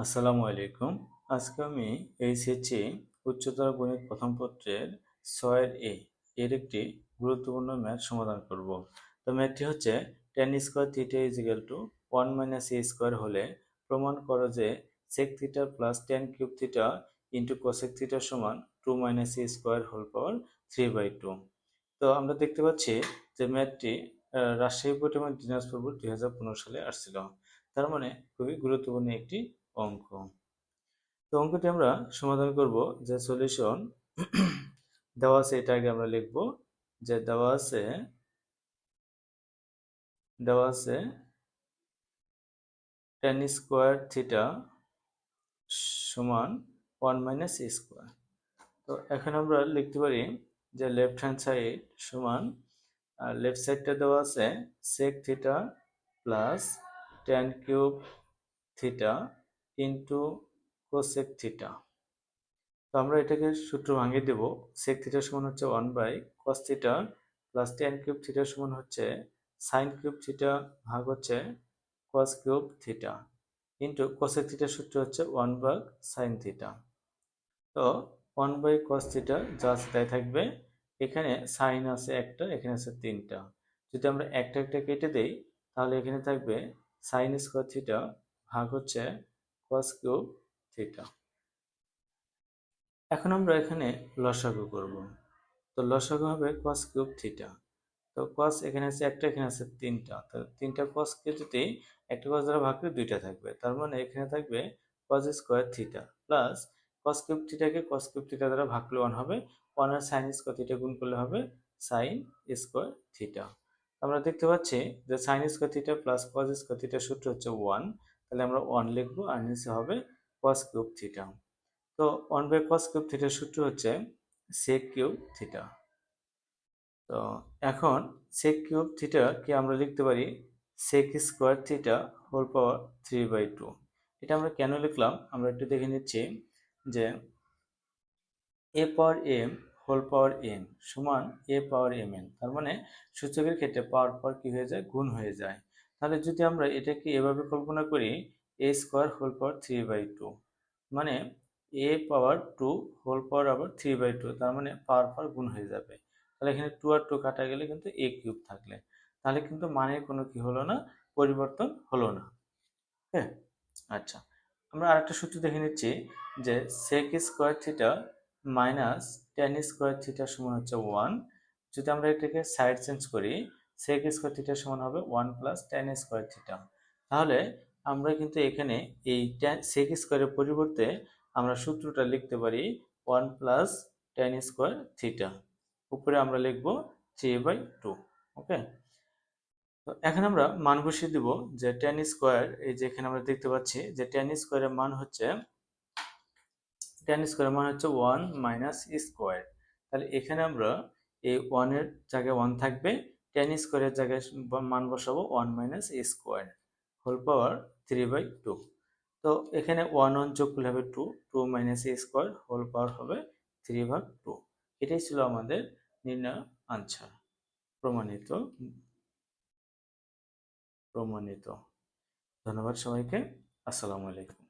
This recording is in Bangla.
আসসালামু আলাইকুম। আজকে আমি এইচএসসি উচ্চতর গণিত প্রথম পত্রের 6 এর এর একটি গুরুত্বপূর্ণ ম্যাথ সমাধান করব। তো ম্যাথটি হচ্ছে tan square theta is equal to 1 minus a square হলে প্রমাণ করো যে sec theta plus tan cube theta into cosec theta সমান 2 minus a square whole power 3/2। তো আমরা দেখতে পাচ্ছি যে ম্যাথটি রাজশাহী বোর্ড এবং দিনাজপুর বোর্ড 2015 সালে আসছিল। তার মানে খুবই গুরুত্বপূর্ণ একটি অঙ্ক। তো অঙ্কটি আমরা সমাধান করব। যে সলিউশন দেওয়া আছে এটা আগে আমরা লিখব। যে দেওয়া আছে tan স্কয়ার থিটা সমান 1 মাইনাস a স্কয়ার। তো এখন আমরা লিখতে পারি যে লেফট হ্যান্ড সাইড সমান, লেফট সাইডটা দেওয়া আছে sec theta plus tan cube theta into cosec theta. তো আমরা এটাকে সূত্র ভাঙিয়ে দেব। sec থিটা সমান হচ্ছে 1 by cos theta plus tan cube theta সমান হচ্ছে sin কিউব থিটা ভাগ হচ্ছে cos cube theta into cosec থিটার সূত্র হচ্ছে 1 ভাগ sin থিটা। তো 1 বাই cos থিটা যা আছে তাই থাকবে। এখানে sin আছে একটা, এখানে আছে তিনটা। যদি আমরা একটা একটা কেটে দেই তাহলে এখানে থাকবে sin স্কয়ার থিটা ভাগ হচ্ছে cos কিউব থিটা। এখন আমরা এখানে লসাগু করব। তো লসাগু হবে cos কিউব থিটা। তো cos এখানে আছে একটা, এখানে আছে তিনটা। তো তিনটা cos কে যদি একটা cos দ্বারা ভাগ করে দুইটা থাকবে, তার মানে এখানে থাকবে cos square theta plus cos cube থিটাকে cos কিউব থিটা দ্বারা ভাগ করলে 1 হবে। 1 আর sin স্কয়ার থিটা গুণ করলে হবে sin স্কয়ার থিটা। আমরা দেখতে পাচ্ছি যে sin square theta plus cos square থিটার সূত্র হচ্ছে 1। তাহলে আমরা 1 লিখবো আর নিচে হবে cos কিউব থিটা। তো 1 বাই cos কিউব থিটার সূত্র হচ্ছে sec কিউব থিটা। তো এখন sec কিউব থিটা কে আমরা লিখতে পারি sec square theta whole power 3/2। এটা আমরা কেন লিখলাম আমরা একটু দেখে নিচ্ছি। যে a power m whole power n সমান a পাওয়ার mn, তার মানে সূচকের ক্ষেত্রে পাওয়ার পর কি হয়ে যায়, গুণ হয়ে যায়। তাহলে যদি আমরা এটাকে এভাবে কল্পনা করি a স্কয়ার হোল পাওয়ার 3/2, মানে a পাওয়ার 2 হোল পাওয়ার আবার 3/2, তার মানে পাওয়ার পর গুণ হয়ে যাবে। তাহলে এখানে 2 আর 2 কাটা গেলে কিন্তু a কিউব থাকলে, তাহলে কিন্তু মানের কোনো কি হলো না, পরিবর্তন হলো না। হ্যাঁ, আচ্ছা, আমরা আরেকটা সূত্র দেখে নিচ্ছি। যে sec square theta minus tan square theta সমান হচ্ছে 1। যদি আমরা এটাকে সাইড চেঞ্জ করি sec স্কয়ার থিটা সমান হবে 1 প্লাস tan স্কয়ার থিটা। তাহলে আমরা কিন্তু এখানে এই sec স্কয়ারের পরিবর্তে আমরা সূত্রটা লিখতে পারি 1 প্লাস tan স্কয়ার থিটা, উপরে আমরা লিখব 3/2। ওকে, তো এখন আমরা মান বসিয়ে দিব। যে tan স্কয়ার, এই যে এখানে আমরা দেখতে পাচ্ছি যে tan স্কয়ারের মান হচ্ছে 1 মাইনাস স্কয়ার। তাহলে এখানে আমরা এই 1 এর জায়গায় 1 থাকবে, tan স্কয়ারের জায়গায় মান বসাবো 1 মাইনাস স্কয়ার হোল পাওয়ার 3/2। তো এখানে 1 1 যোগ করলে হবে 2, 2 মাইনাস স্কয়ার হোল পাওয়ার হবে 3/2। এটাই ছিল আমাদের নির্ণয় আনসার। প্রমাণিত প্রমাণিত ধন্যবাদ সবাইকে। আসসালামু আলাইকুম।